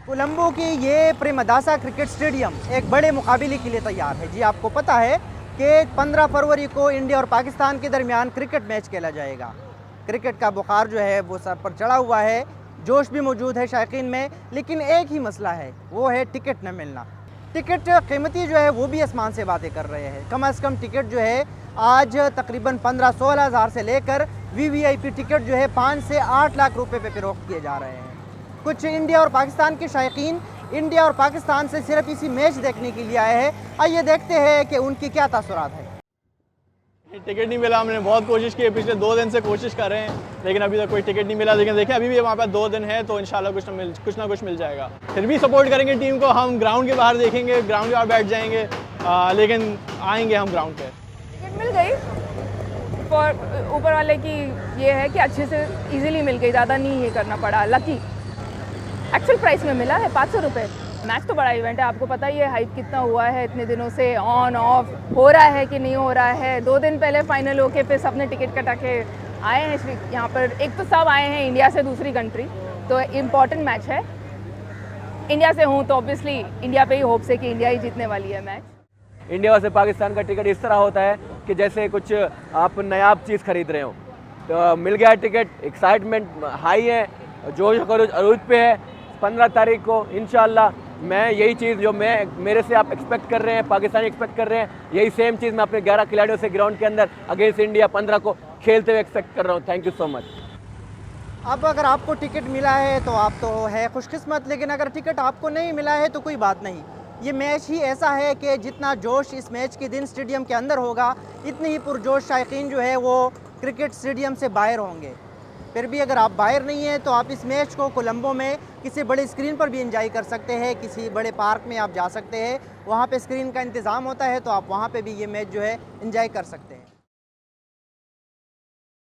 कोलंबो की ये Premadasa cricket stadium एक बड़े मुकाबले के लिए तैयार है। जी आपको पता है कि 15 फरवरी को इंडिया और पाकिस्तान के दरमियान क्रिकेट मैच खेला जाएगा। क्रिकेट का बुखार जो है वो सर पर चढ़ा हुआ है, जोश भी मौजूद है शायकीन में, लेकिन एक ही मसला है, वो है टिकट न मिलना। टिकट कीमती जो है वो भी आसमान से बातें कर रहे हैं। कम से कम टिकट जो है आज तकरीबन 15-16 हज़ार से लेकर वीवीआईपी टिकट जो है 5 से 8 लाख रुपए पे फ़रोख्त किए जा रहे हैं। कुछ इंडिया और पाकिस्तान के शायकीन इंडिया और पाकिस्तान से सिर्फ इसी मैच देखने के लिए आए हैं। आइए देखते हैं कि उनकी क्या तासुरात है। टिकट नहीं मिला, हमने बहुत कोशिश की, पिछले 2 दिन से कोशिश कर रहे हैं, लेकिन अभी तक कोई टिकट नहीं मिला। लेकिन देखिए अभी भी हमारे पास 2 दिन है, तो इंशाल्लाह कुछ ना कुछ मिल जाएगा। फिर भी सपोर्ट करेंगे टीम को, हम ग्राउंड के बाहर देखेंगे, ग्राउंड के बाहर बैठ जाएंगे, लेकिन आएंगे हम ग्राउंड पे। टिकट मिल गई, और ऊपर वाले की ये है कि अच्छे से इजीली मिल गई, ज़्यादा नहीं ये करना पड़ा। लकी एक्चुअल प्राइस में मिला है 500 रुपये। मैच तो बड़ा इवेंट है, आपको पता ही है हाइप कितना हुआ है, इतने दिनों से ऑन ऑफ हो रहा है कि नहीं हो रहा है। 2 दिन पहले फाइनल होके फिर सबने टिकट कटा के आए हैं यहाँ पर। एक तो सब आए हैं इंडिया से, दूसरी कंट्री, तो इम्पॉर्टेंट मैच है। इंडिया से हूँ तो ऑब्वियसली इंडिया पे ही होप्स है कि इंडिया ही जीतने वाली है मैच। इंडिया वर्सेस पाकिस्तान का टिकट इस तरह होता है कि जैसे कुछ आप नायाब चीज़ खरीद रहे हो। तो मिल गया टिकट, एक्साइटमेंट हाई है, जोश अरूज पे है। 15 तारीख को इंशाल्लाह मैं यही चीज़ जो मेरे से आप एक्सपेक्ट कर रहे हैं, पाकिस्तानी एक्सपेक्ट कर रहे हैं, यही सेम चीज़ मैं अपने 11 खिलाड़ियों से ग्राउंड के अंदर अगेंस्ट इंडिया 15 को खेलते हुए एक्सपेक्ट कर रहा हूँ। Thank you so much. अब अगर आपको टिकट मिला है तो आप तो है खुशकिस्मत, लेकिन अगर टिकट आपको नहीं मिला है तो कोई बात नहीं। ये मैच ही ऐसा है कि जितना जोश इस मैच के दिन स्टेडियम के अंदर होगा, इतनी ही पुरजोश शायकीन जो है वो क्रिकेट स्टेडियम से बाहर होंगे। फिर भी अगर आप बाहर नहीं हैं तो आप इस मैच को कोलंबो में किसी बड़े स्क्रीन पर भी एंजॉय कर सकते हैं। किसी बड़े पार्क में आप जा सकते हैं, वहाँ पे स्क्रीन का इंतज़ाम होता है, तो आप वहाँ पे भी ये मैच जो है एंजॉय कर सकते हैं।